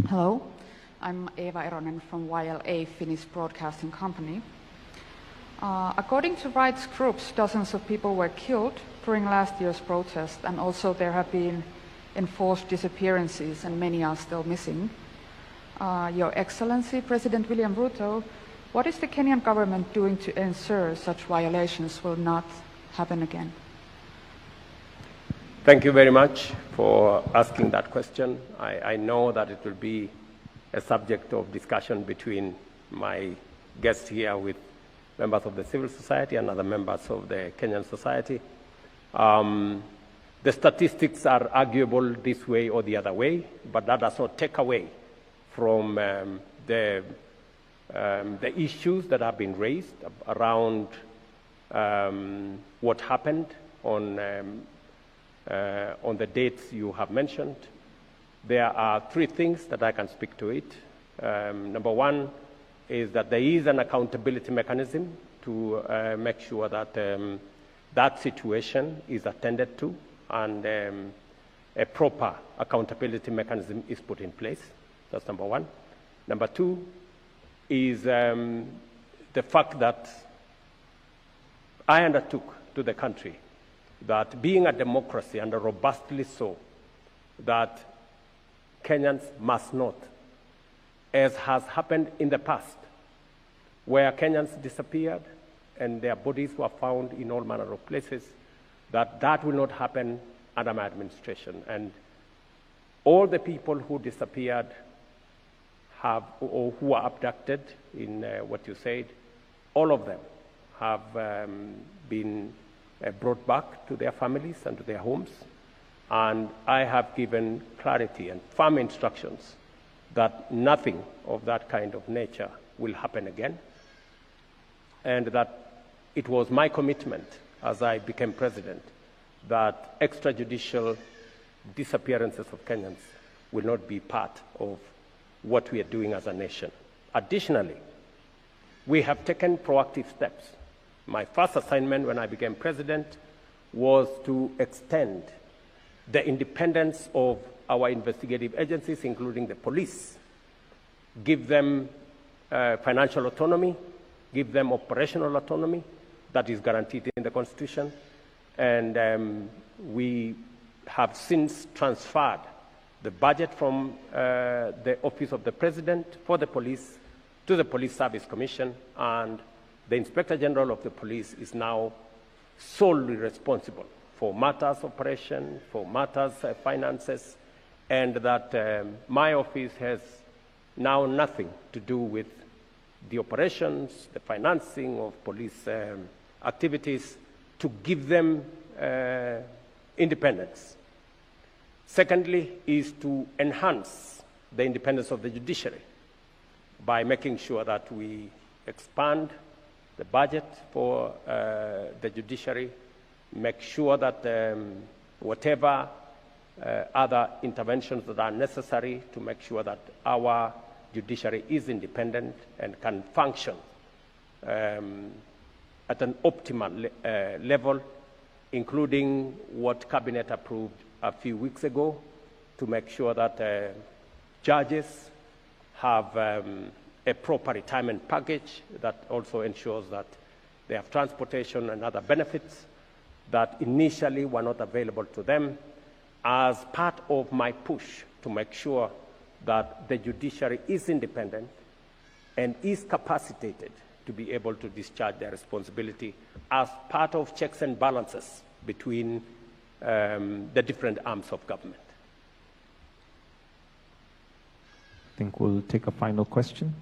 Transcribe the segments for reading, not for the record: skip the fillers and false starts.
Hello, I'm Eva Eronen from YLA Finnish Broadcasting Company. According to rights groups, dozens of people were killed during last year's protest, and also there have been enforced disappearances and many are still missing. Your Excellency, President William Ruto, what is the Kenyan government doing to ensure such violations will not happen again? Thank you very much for asking that question. I know that it will be a subject of discussion between my guests here with members of the civil society and other members of the Kenyan society. The statistics are arguable this way or the other way, but that does not take away from the issues that have been raised around what happened on the dates you have mentioned. There are three things that I can speak to it. Number one is that there is an accountability mechanism to make sure that that situation is attended to and a proper accountability mechanism is put in place. That's number one. Number two is the fact that I undertook to the country that being a democracy, and robustly so, that Kenyans must not, as has happened in the past, where Kenyans disappeared and their bodies were found in all manner of places, that will not happen under my administration. And all the people who disappeared or who were abducted in what you said, all of them have been brought back to their families and to their homes. And I have given clarity and firm instructions that nothing of that kind of nature will happen again. And that it was my commitment as I became president that extrajudicial disappearances of Kenyans will not be part of what we are doing as a nation. Additionally, we have taken proactive steps. My first assignment when I became president was to extend the independence of our investigative agencies, including the police, give them financial autonomy, give them operational autonomy that is guaranteed in the Constitution. And we have since transferred the budget from the Office of the President for the police to the Police Service Commission, and the Inspector General of the Police is now solely responsible for matters operation, for matters finances, and that my office has now nothing to do with the operations, the financing of police activities, to give them independence. Secondly is to enhance the independence of the judiciary by making sure that we expand the budget for the judiciary, make sure that whatever other interventions that are necessary to make sure that our judiciary is independent and can function at an optimal level, including what Cabinet approved a few weeks ago to make sure that judges have a proper retirement package that also ensures that they have transportation and other benefits that initially were not available to them, as part of my push to make sure that the judiciary is independent and is capacitated to be able to discharge their responsibility as part of checks and balances between the different arms of government. I think we'll take a final question.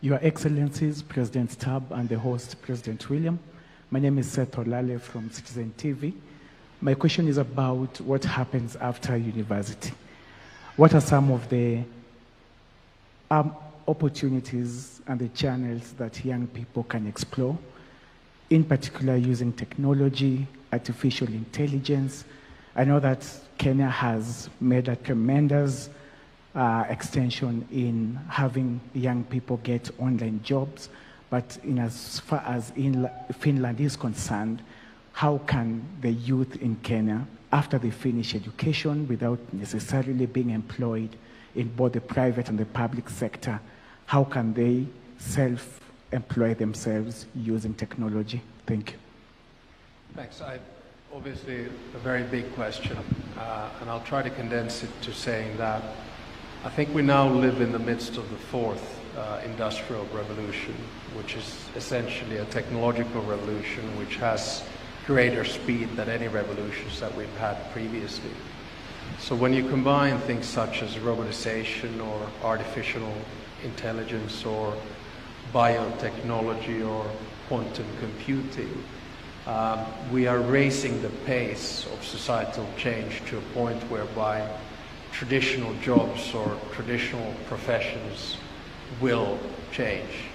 Your Excellencies, President Stubb and the host, President William. My name is Seth Olale from Citizen TV. My question is about what happens after university. What are some of the opportunities and the channels that young people can explore, in particular using technology, artificial intelligence? I know that Kenya has made a tremendous extension in having young people get online jobs, but in as far as Finland is concerned, how can the youth in Kenya, after they finish education without necessarily being employed in both the private and the public sector, how can they self-employ themselves using technology? Thank you. Thanks. Obviously, a very big question, and I'll try to condense it to saying that I think we now live in the midst of the fourth industrial revolution, which is essentially a technological revolution which has greater speed than any revolutions that we've had previously. So when you combine things such as robotization or artificial intelligence or biotechnology or quantum computing, we are raising the pace of societal change to a point whereby traditional jobs or traditional professions will change.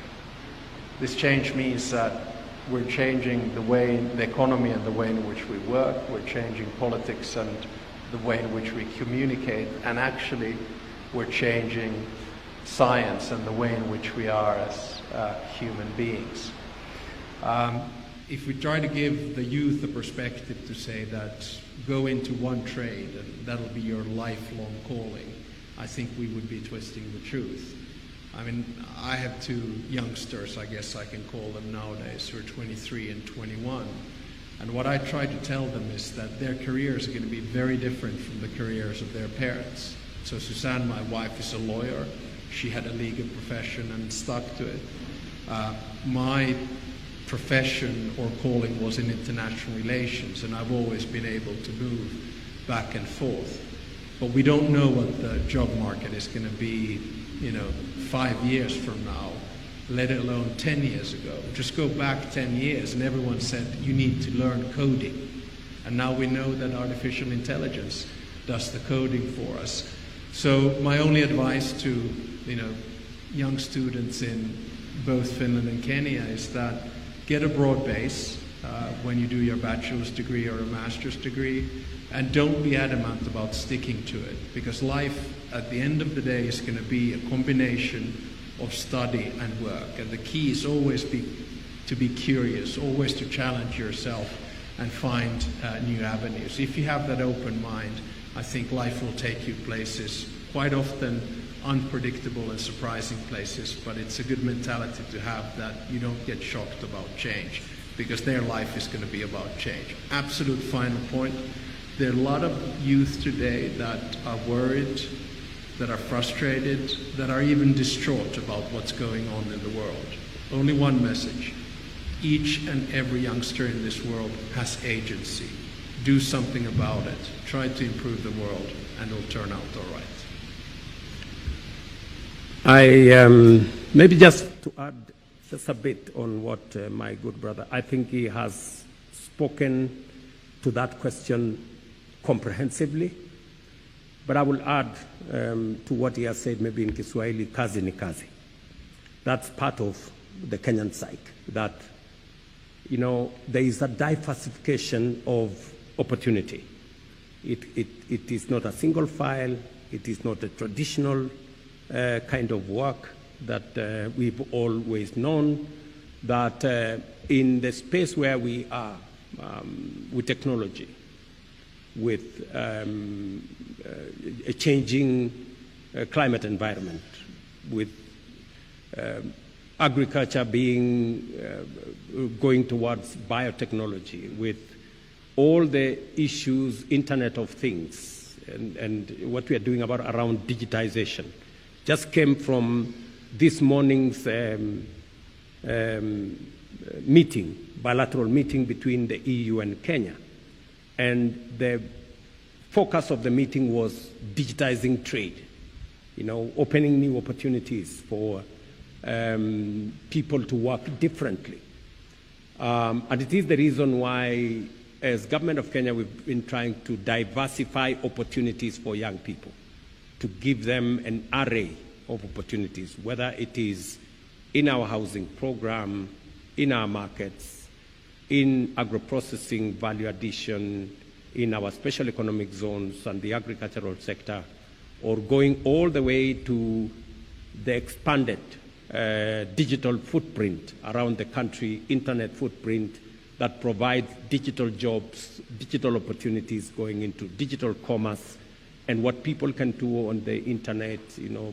This change means that we're changing the economy and the way in which we work, we're changing politics and the way in which we communicate, and actually we're changing science and the way in which we are as human beings. If we try to give the youth a perspective to say that go into one trade and that'll be your lifelong calling, I think we would be twisting the truth. I mean, I have two youngsters, I guess I can call them nowadays, who are 23 and 21. And what I try to tell them is that their careers are going to be very different from the careers of their parents. So Suzanne, my wife, is a lawyer. She had a legal profession and stuck to it. My profession or calling was in international relations, and I've always been able to move back and forth. But we don't know what the job market is going to be, 5 years from now, let alone 10 years ago. Just go back 10 years and everyone said you need to learn coding. And now we know that artificial intelligence does the coding for us. So my only advice to young students in both Finland and Kenya is that get a broad base when you do your bachelor's degree or a master's degree, and don't be adamant about sticking to it, because life at the end of the day is going to be a combination of study and work, and the key is always to be curious, always to challenge yourself and find new avenues. If you have that open mind, I think life will take you places, quite often unpredictable and surprising places, but it's a good mentality to have, that you don't get shocked about change, because their life is going to be about change. Absolute final point. There are a lot of youth today that are worried, that are frustrated, that are even distraught about what's going on in the world. Only one message. Each and every youngster in this world has agency. Do something about it. Try to improve the world, and it'll turn out all right. Maybe just to add just a bit on what my good brother, I think he has spoken to that question comprehensively, but I will add to what he has said, maybe in Kiswahili, kazi ni kazi. That's part of the Kenyan psyche, that there is a diversification of opportunity. It is not a single file, it is not a traditional kind of work that we've always known, that in the space where we are with technology, with a changing climate environment, with agriculture going towards biotechnology, with all the issues, Internet of Things, and what we are doing around digitization. Just came from this morning's bilateral meeting between the EU and Kenya. And the focus of the meeting was digitizing trade, opening new opportunities for people to work differently. And it is the reason why, as Government of Kenya, we've been trying to diversify opportunities for young people, to give them an array of opportunities, whether it is in our housing program, in our markets, in agro-processing, value addition, in our special economic zones and the agricultural sector, or going all the way to the expanded digital footprint around the country, internet footprint, that provides digital jobs, digital opportunities going into digital commerce, and what people can do on the internet,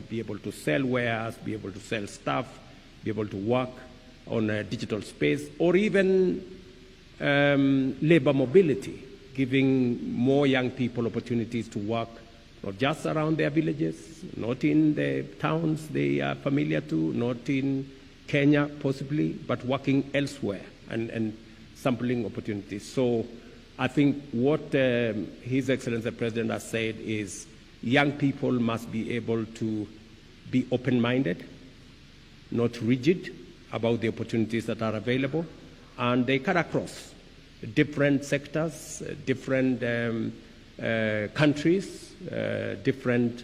be able to sell wares, be able to sell stuff, be able to work on a digital space, or even labor mobility, giving more young people opportunities to work, not just around their villages, not in the towns they are familiar to, not in Kenya possibly, but working elsewhere and sampling opportunities. So I think what His Excellency the President has said is young people must be able to be open-minded, not rigid about the opportunities that are available, and they cut across different sectors, different countries, different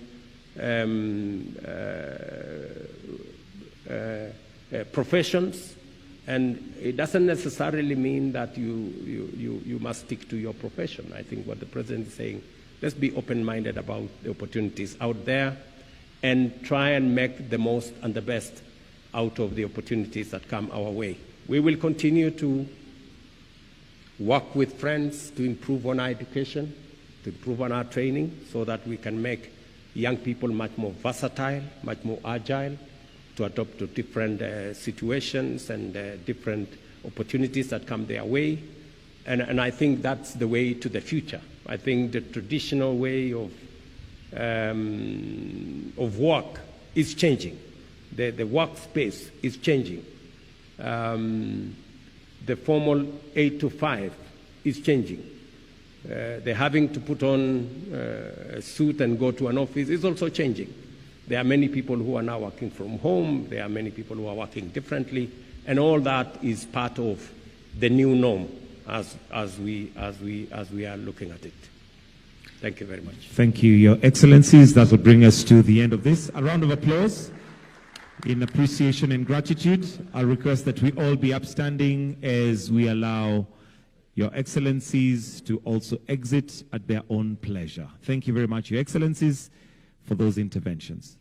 professions. And it doesn't necessarily mean that you must stick to your profession. I think what the President is saying, let's be open-minded about the opportunities out there and try and make the most and the best out of the opportunities that come our way. We will continue to work with friends to improve on our education, to improve on our training, so that we can make young people much more versatile, much more agile, to adapt to different situations and different opportunities that come their way. And I think that's the way to the future. I think the traditional way of work is changing. The workspace is changing. The formal 8 to 5 is changing. The having to put on a suit and go to an office is also changing. There are many people who are now working from home. There are many people who are working differently, and all that is part of the new norm as we are looking at it. Thank you very much. Thank you, Your Excellencies. That will bring us to the end of this. A round of applause in appreciation and gratitude. I request that we all be upstanding as we allow Your Excellencies to also exit at their own pleasure. Thank you very much, Your Excellencies, for those interventions.